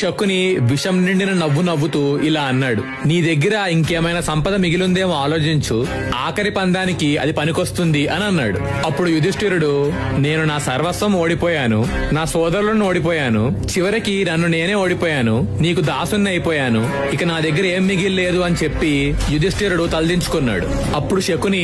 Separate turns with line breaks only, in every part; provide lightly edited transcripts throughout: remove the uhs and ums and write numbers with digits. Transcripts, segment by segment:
శకుని విషం నిండిన నవ్వు నవ్వుతూ ఇలా అన్నాడు, నీ దగ్గర ఇంకేమైనా సంపద మిగిలిందేమో ఆలోచించు, ఆఖరి పందానికి అది పనికొస్తుంది అని అన్నాడు. అప్పుడు యుధిష్ఠిరుడు, నేను నా సర్వస్వం ఓడిపోయాను, నా సోదరులను ఓడిపోయాను, చివరికి నన్ను నేనే ఓడిపోయాను, నీకు దాసుని అయిపోయాను, ఇక నా దగ్గర ఏం మిగిలిలేదు అని చెప్పి యుధిష్ఠిరుడు తలదించుకున్నాడు. అప్పుడు శకుని,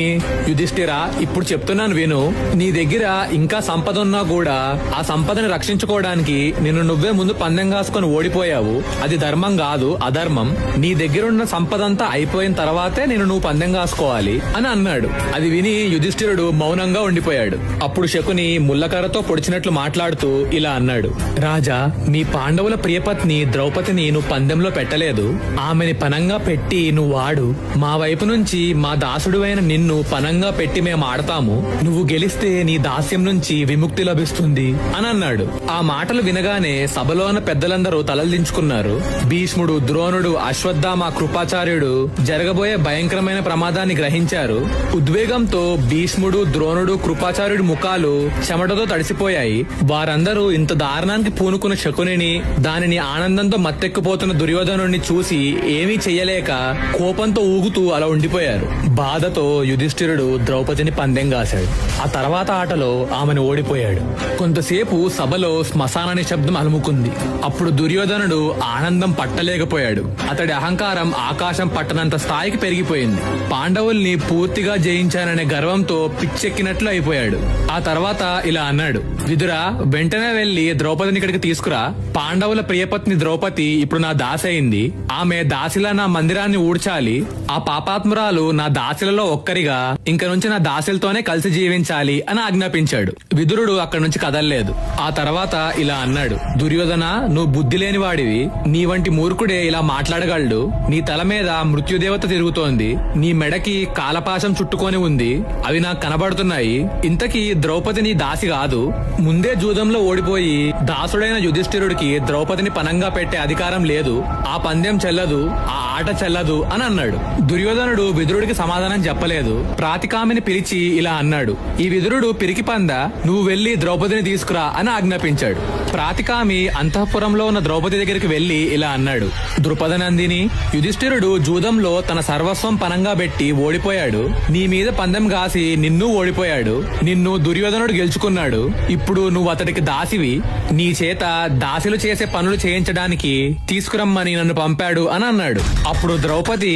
యుధిష్ఠిరా, ఇప్పుడు చెప్తున్నాను విను, నీ దగ్గర ఇంకా సంపద ఉన్నా కూడా ఆ సంపదని రక్షించుకోవడానికి నిన్ను నువ్వే ముందు పందెం కాసుకొని ఓడిపోయావు. అది ధర్మం కాదు, అధర్మం. నీ దగ్గరున్న సంపదంతా అయిపోయిన తర్వాతే నువ్వు పందెం కాసుకోవాలి అని అన్నాడు. అది విని యుధిష్ఠిరుడు మౌనంగా ఉండిపోయాడు. అప్పుడు శకుని ముల్లకర్రతో పొడిచినట్లు మాట్లాడుతూ ఇలా అన్నాడు, రాజా, మీ పాండవుల ప్రియపత్ని ద్రౌపదిని నువ్వు పందెంలో పెట్టలేదు. ఆమెని పనంగా పెట్టి నువ్వు ఆడు. మా వైపు నుంచి మా దాసుడు అయిన నిన్ను పనంగా పెట్టి మేము ఆడతాము. నువ్వు గెలిస్తే నీ దాస్యం నుంచి విముక్తి లభిస్తుంది అని అన్నాడు. ఆ మాటలు వినగానే సభలోన పెద్దలందరూ తలదించుకున్నారు. భీష్ముడు, ద్రోణుడు, అశ్వత్థామ, కృపాచార్యుడు జరగబోయే భయంకరమైన ప్రమాదాన్ని గ్రహించారు. ఉద్వేగంతో భీష్ముడు, ద్రోణుడు, కృపాచార్యుడి ముఖాలు చెమటతో తడిసిపోయాయి. వారందరూ ఇంత దారుణానికి పూనుకున్న శకునిని, దానిని ఆనందంతో మత్తెక్కిపోతున్న దుర్యోధనుడిని చూసి ఏమీ చెయ్యలేక కోపంతో ఊగుతూ అలా ఉండిపోయారు. బాధతో యుధిష్ఠిరుడు ద్రౌపదిని పందెం కాశాడు. ఆ తర్వాత ఆటలో ఆమెను ఓడిపోయాడు. కొంతసేపు సభలో శ్మశాన నిశ్శబ్దం అలుముకుంది. అప్పుడు దుర్యోధనుడు ఆనందం పట్టలేకపోయాడు. అతడి అహంకారం ఆకాశం పట్టనంత స్థాయికి పెరిగిపోయింది. పాండవుల్ని పూర్తిగా జయించాననే గర్వంతో పిచ్చెక్కినట్లు అయిపోయాడు. ఆ తర్వాత ఇలా అన్నాడు, విదురా, వెంటనే వెళ్లి ద్రౌపదిని ఇక్కడికి తీసుకురా. పాండవుల ప్రియపత్ని ద్రౌపది ఇప్పుడు నా దాసయింది. ఆమె దాసిలా నా మందిరాన్ని ఊడ్చాలి. ఆ పాపాత్మురాలు నా దాసిలలో ఒక్కరిగా ఇంక నుంచి నా దాసిలతోనే కలిసి జీవించాలి అని ఆజ్ఞాపించాడు. విదురుడు అక్కడి నుంచి కదల్లేదు. ఆ తర్వాత ఇలా అన్నాడు, దుర్యోధన, నువ్వు బుద్ధి లేని వాడివి. నీ వంటి మూర్ఖుడే ఇలా మాట్లాడగలడు. నీ తల మీద మృత్యుదేవత తిరుగుతోంది. నీ మెడకి కాలపాశం చుట్టుకొని ఉంది. అవి నాకు కనబడుతున్నాయి. ఇంతకీ ద్రౌపది నీ దాసి కాదు. ముందే జూదంలో ఓడిపోయి దాసుడైన యుధిష్ఠిరుడికి ద్రౌపదిని పనంగా పెట్టే అధికారం లేదు. ఆ పందెం చెల్లదు, ఆ ఆట చెల్లదు అని అన్నాడు. దుర్యోధనుడు విదురుడికి సమాధానం చెప్పలేదు. ప్రాతికామిని పిలిచి ఇలా అన్నాడు, ఈ విదురుడు పిరికి పంద, నువ్వు వెళ్లి ద్రౌపదిని తీసుకురా అని ఆజ్ఞాపించాడు. ప్రాతికామి అంతఃపురంలో ఉన్న ద్రౌపది దగ్గరికి వెళ్లి ఇలా అన్నాడు, ద్రుపదనందిని, యుధిష్ఠిరుడు జూదంలో తన సర్వస్వం పనంగా పెట్టి ఓడిపోయాడు. నీ మీద పందెం కాసి నిన్ను ఓడిపోయాడు. నిన్ను దుర్యోధనుడు గెలుచుకున్నాడు. ఇప్పుడు నువ్వు అతడికి దాసివి. నీ చేత దాసిలు చేసే పనులు చేయించడానికి తీసుకురమ్మని నన్ను పంపాడు అని అన్నాడు. అప్పుడు ద్రౌపది,